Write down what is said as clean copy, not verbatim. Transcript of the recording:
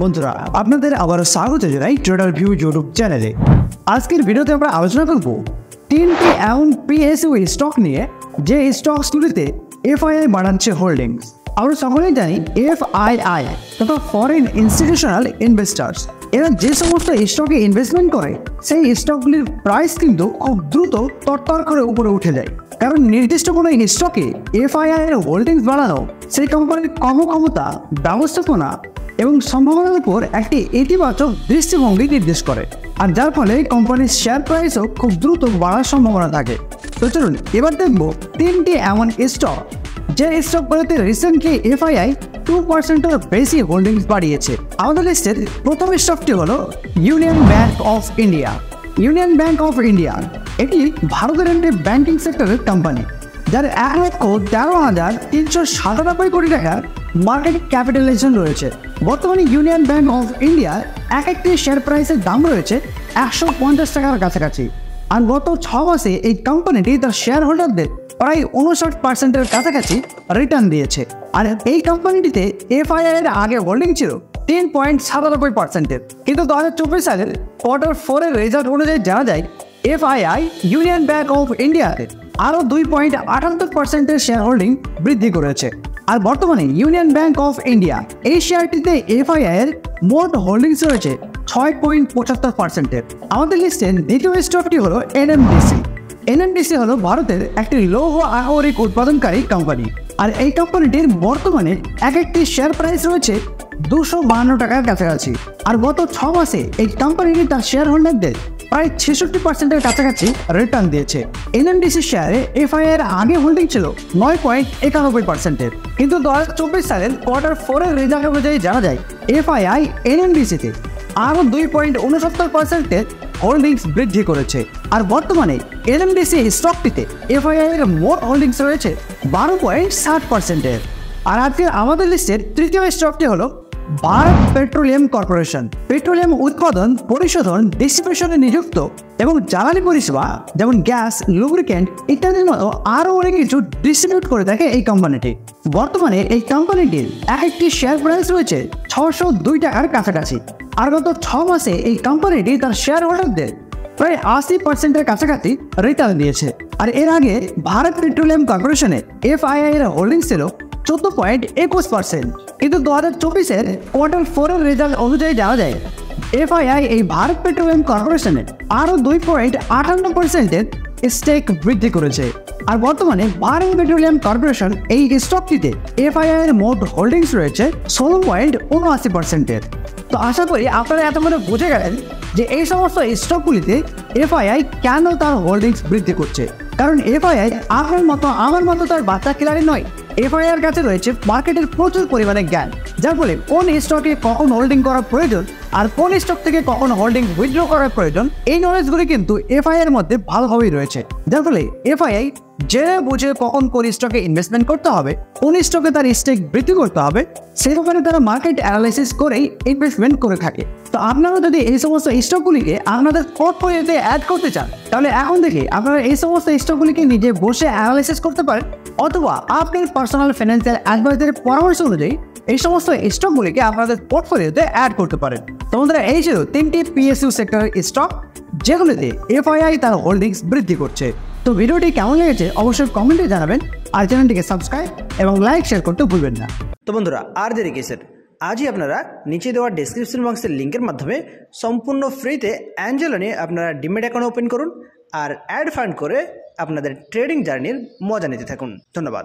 বন্ধুরা আপনাদের আবারও স্বাগত জানাই ট্রেডার ভিউ ইউটিউব চ্যানেলে। আজকের ভিডিওতে আমরা আলোচনা করব তিনটি এমন পিএসইউ স্টক নিয়ে যে স্টকসগুলিতে এফআইআই বাড়াচ্ছে হোল্ডিংস। আমরা সকলেই জানি এফআইআই তথা ফরেন ইনস্টিটিউশনাল ইনভেস্টার্স, এরা যে সমস্ত স্টকে ইনভেস্টমেন্ট করে সেই স্টকগুলির প্রাইস কিন্তু খুব দ্রুত তরতর করে উপরে উঠে যায়। কারণ নির্দিষ্ট কোনো স্টকে এফআইআই এর হোল্ডিংস বাড়ানো সেই কোম্পানির কর্মক্ষমতা, ব্যবস্থাপনা এবং সম্ভাবনার উপর একটি ইতিবাচক দৃষ্টিভঙ্গি নির্দেশ করে, আর যার ফলে কোম্পানির শেয়ার প্রাইসও খুব দ্রুত বাড়ার সম্ভাবনা থাকে। তো চলুন এবার দেখব তিনটি এমন স্টক যে স্টকগুলোতে রিসেন্টলি এফআইআই 2%-এর বেশি হোল্ডিংস বাড়িয়েছে। আমাদের লিস্টের প্রথম স্টকটি হলো union bank of India. Union bank of India এটি ভারতের একটি ব্যাংকিং সেক্টরের কোম্পানি, যার 1,13,397 কোটি টাকার মার্কেট ক্যাপিটালাইজেশন রয়েছে। বর্তমানে ইউনিয়ন ব্যাংক অফ ইন্ডিয়ার একটি শেয়ার প্রাইসের দাম রয়েছে 150 টাকার কাছাকাছি, আর গত 6 মাসে এই কোম্পানিটি তার শেয়ার হোল্ডারদের প্রায় 59%-এর কাছাকাছি রিটার্ন দিয়েছে। আর এই কোম্পানিটিতে এফআইআই এর আগে হোল্ডিং ছিল 3.97%-এর, কিন্তু 2024 সালের Q4 রেজাল্ট অনুযায়ী জানা যায় এফআইআই ইউনিয়ন ব্যাংক অফ ইন্ডিয়াতে আরও 2.78%-এর শেয়ার হোল্ডিং বৃদ্ধি করেছে। আর বর্তমানে ইউনিয়ন ব্যাংক অফ ইন্ডিয়া এই শেয়ারটিতে এফআইআই এর মোট হোল্ডিংস রয়েছে 6.75%-এর। আমাদের লিস্টের দ্বিতীয় স্টকটি হলো এনএমডিসি। এনএমডিসি হলো ভারতের একটি লৌহ আকরিক উৎপাদনকারী কোম্পানি, আর এই কোম্পানিটির বর্তমানে একটি শেয়ার প্রাইস রয়েছে 252 টাকার কাছাকাছি। আর গত 6 মাসে এই কোম্পানিটি তার শেয়ার হোল্ডারদের প্রায় 66%-এর কাছাকাছি রিটার্ন দিয়েছে। এনএমডিসি শেয়ারে এফআইআই এর আগে হোল্ডিং ছিল 9.91%-এর, কিন্তু 2024 সালের Q4 রেজাল্ট অনুযায়ী জানা যায় এফআইআই এনএমডিসিতে আরও 2.69%-এর হোল্ডিংস বৃদ্ধি করেছে। আর বর্তমানে এনএমডিসি স্টকটিতে এফআইআই এর মোট হোল্ডিংস রয়েছে 12.60%-এর। আর আজকে আমাদের লিস্টের তৃতীয় স্টকটি হলো ভারত পেট্রোলিয়াম কর্পোরেশন। পেট্রোলিয়াম উৎপাদন, পরিশোধন, ডিস্ট্রিবিউশনে নিযুক্ত এবং জ্বালানি পরিষেবা যেমন গ্যাস, লুব্রিক্যান্ট ইত্যাদির মতো আরও অনেক কিছু ডিস্ট্রিবিউট করে থাকে এই কোম্পানিটি। বর্তমানে এই কোম্পানিটির একটি শেয়ার প্রাইস রয়েছে 602 টাকার কাছাকাছি, আর গত 6 মাসে এই কোম্পানিটি তার শেয়ার হোল্ডারদের প্রায় 80%-এর কাছাকাছি রিটার্ন দিয়েছে। আর এর আগে ভারত পেট্রোলিয়াম কর্পোরেশনে এফআইআই এর হোল্ডিংস ছিল 14.21%, কিন্তু 2024-এর Q4 রেজাল্ট অনুযায়ী জানা যায় এফআইআই এই ভারত পেট্রোলিয়াম কর্পোরেশনে আরও 2.58%-এর স্টেক বৃদ্ধি করেছে। আর বর্তমানে ভারত পেট্রোলিয়াম কর্পোরেশন এই স্টকটিতে এফআইআই এর মোট হোল্ডিংস রয়েছে 16.79%-এর। তো আশা করি আপনারা এতক্ষণে বুঝে গেলেন যে এই সমস্ত স্টকগুলিতে এফআইআই কেন তার হোল্ডিংস বৃদ্ধি করছে। কারণ এফআইআই আপনার মতো আমার মতো তার বাচ্চা খিলাড়ি নয়। এফআইআই এর কাছে রয়েছে মার্কেটের প্রচুর পরিমাণে জ্ঞান, যার ফলে কোন স্টকে কখন হোল্ডিং করা প্রয়োজন আর কোন স্টক থেকে কখন হোল্ডিং উইথড্র করার প্রয়োজন, এই নলেজগুলি কিন্তু এফআইআই এর মধ্যে ভালোভাবেই রয়েছে। যার ফলে এফআইআই জেনে বুঝে কখন কোন স্টকে ইনভেস্টমেন্ট করতে হবে, কোন স্টকে তার স্টেক বৃদ্ধি করতে হবে, সেই ব্যাপারে তারা মার্কেট অ্যানালাইসিস করেই ইনভেস্টমেন্ট করে থাকে। তো আপনারা যদি এই সমস্ত স্টকগুলিকে আপনাদের পোর্টফোলিওতে অ্যাড করতে চান, তাহলে এখন থেকে আপনারা এই সমস্ত স্টকগুলিকে নিজে বসে অ্যানালাইসিস করতে পারেন, অথবা আপনার পার্সোনাল ফাইন্যান্সিয়াল অ্যাডভাইজারের পরামর্শ অনুযায়ী এই সমস্ত স্টকগুলিকে আপনাদের পোর্টফোলিওতে অ্যাড করতে পারেন। তো বন্ধুরা, এই ছিল তিনটি পিএসইউ সেক্টরের স্টক যেগুলিতে এফআইআই তার হোল্ডিংস বৃদ্ধি করছে। তো ভিডিওটি কেমন লেগেছে অবশ্যই কমেন্টে জানাবেন, আর চ্যানেলটিকে সাবস্ক্রাইব এবং লাইক শেয়ার করতে ভুলবেন না। তো বন্ধুরা, আর দেরি কিসের, আজই আপনারা নিচে দেওয়া ডেসক্রিপশন বক্সের লিঙ্কের মাধ্যমে সম্পূর্ণ ফ্রিতে অ্যাঞ্জেলো নিয়ে আপনারা ডিমেট অ্যাকাউন্ট ওপেন করুন আর অ্যাড ফান্ড করে আপনাদের ট্রেডিং জার্নির মজা নিতে থাকুন। ধন্যবাদ।